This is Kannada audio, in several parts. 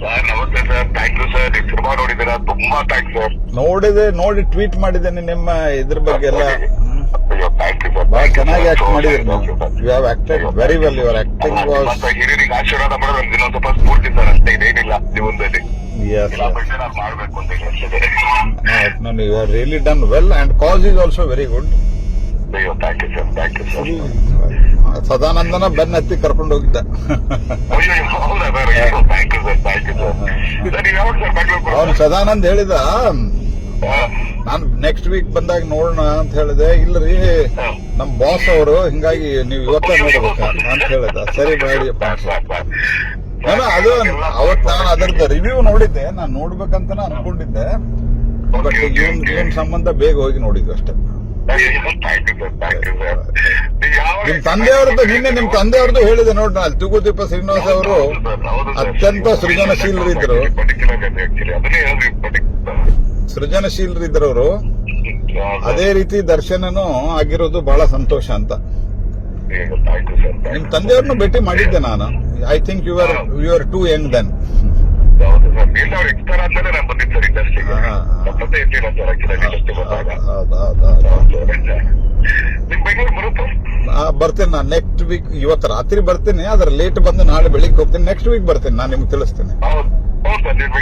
ಸರ್ ನಮಸ್ತೆ ಸರ್, ಥ್ಯಾಂಕ್ ಯು ಸರ್. ನೀವು ಸಿನಿಮಾ ನೋಡಿದ್ದೀರಾ? ತುಂಬಾ ಥ್ಯಾಂಕ್ಸ್ ಸರ್. ನೋಡಿ ಟ್ವೀಟ್ ಮಾಡಿದ್ದೇನೆ ನಿಮ್ಮ ಇದ್ರ ಬಗ್ಗೆ ಎಲ್ಲ. ಅಯ್ಯೋ ಥ್ಯಾಂಕ್ ಯು ಸರ್. ಬಹಳ ಚೆನ್ನಾಗಿ ಆಕ್ಟ್ ಮಾಡಿದ್ರಿ ನೀವು. You have acted very well. Your acting was ಹಿರಿಯರಿಗೆ ಆಶೀರ್ವಾದ ಮಾಡೋದು ಒಂದು ಇನ್ನೊಂದು ಸ್ವಲ್ಪ ಸ್ಫೂರ್ತಿ ಸರ್, ಅಷ್ಟೇ. ಇದೇನಿಲ್ಲ ಜೀವನದಲ್ಲಿ yes ಎಲ್ಲ ಬಗ್ಗೆ ನಾನು ಮಾಡ್ಬೇಕು ಅಂತ ಹೇಳಿ. no you have really done well and cause is also very good. ಅಯ್ಯೋ thank you sir, thank you sir. ಸದಾನಂದನ ಬೆನ್ನ ಹತ್ತಿ ಕರ್ಕೊಂಡು ಹೋಗಿದ್ದ. ಅಯ್ಯೋ ಹೌದಾ sir? Thank you sir, thank you sir. Sir ನೀವು ಯಾವಾಗ ಸರ್ ಬೆಂಗಳೂರು? ಅವನು ಸದಾನಂದ್ ಹೇಳಿದ, ನಾನು ನೆಕ್ಸ್ಟ್ ವೀಕ್ ಬಂದಾಗ ನೋಡೋಣ ಅಂತ ಹೇಳಿದೆ. ಇಲ್ಲರಿ ನಮ್ ಬಾಸ್ ಅವರು, ಹಿಂಗಾಗಿ ನೀವು ಇವತ್ತ ನೋಡ್ಬೇಕ ಅಂತ ಹೇಳಿದ. ಸರಿ ಬೇಡಿಯಪ್ಪ. ನಾನು ಅದು ಅವತ್ ನಾನು ಅದರದ ರಿವ್ಯೂ ನೋಡಿದ್ದೆ, ನಾನು ನೋಡ್ಬೇಕಂತ ಅನ್ಕೊಂಡಿದ್ದೆ. ಬಟ್ ಇವನ್ ಸಂಬಂಧ ಬೇಗ ಹೋಗಿ ನೋಡಿದ್ವಿ ಅಷ್ಟೇ. ನಿಮ್ ತಂದೆಯವ್ರದ್ದು ನಿನ್ನೆ ನಿಮ್ ತಂದೆಯವ್ರದ್ದು ಹೇಳಿದೆ ನೋಡಿ, ನಾನು ತೂಗುದೀಪ ಶ್ರೀನಿವಾಸ ಅವರು ಅತ್ಯಂತ ಸೃಜನಶೀಲರಿದ್ರು ಅವರು. ಅದೇ ರೀತಿ ದರ್ಶನನು ಆಗಿರೋದು ಬಹಳ ಸಂತೋಷ ಅಂತ. ನಿಮ್ ತಂದೆಯವ್ರನ್ನು ಭೇಟಿ ಮಾಡಿದ್ದೆ ನಾನು. I think you are too young then. ಬರ್ತೇನೆ ನಾನು ನೆಕ್ಸ್ಟ್ ವೀಕ್. ಇವತ್ತು ರಾತ್ರಿ ಬರ್ತೇನೆ, ಅದ್ರ ಲೇಟ್ ಬಂದು ನಾಳೆ ಬೆಳಿಗ್ಗೆ ಹೋಗ್ತೇನೆ. ನೆಕ್ಸ್ಟ್ ವೀಕ್ ಬರ್ತೇನೆ, ನಾನು ನಿಮ್ಗೆ ತಿಳಿಸ್ತೇನೆ. ಖಂಡಿತ.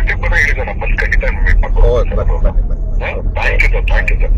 ಬನ್ನಿ. Thank you sir, thank you sir.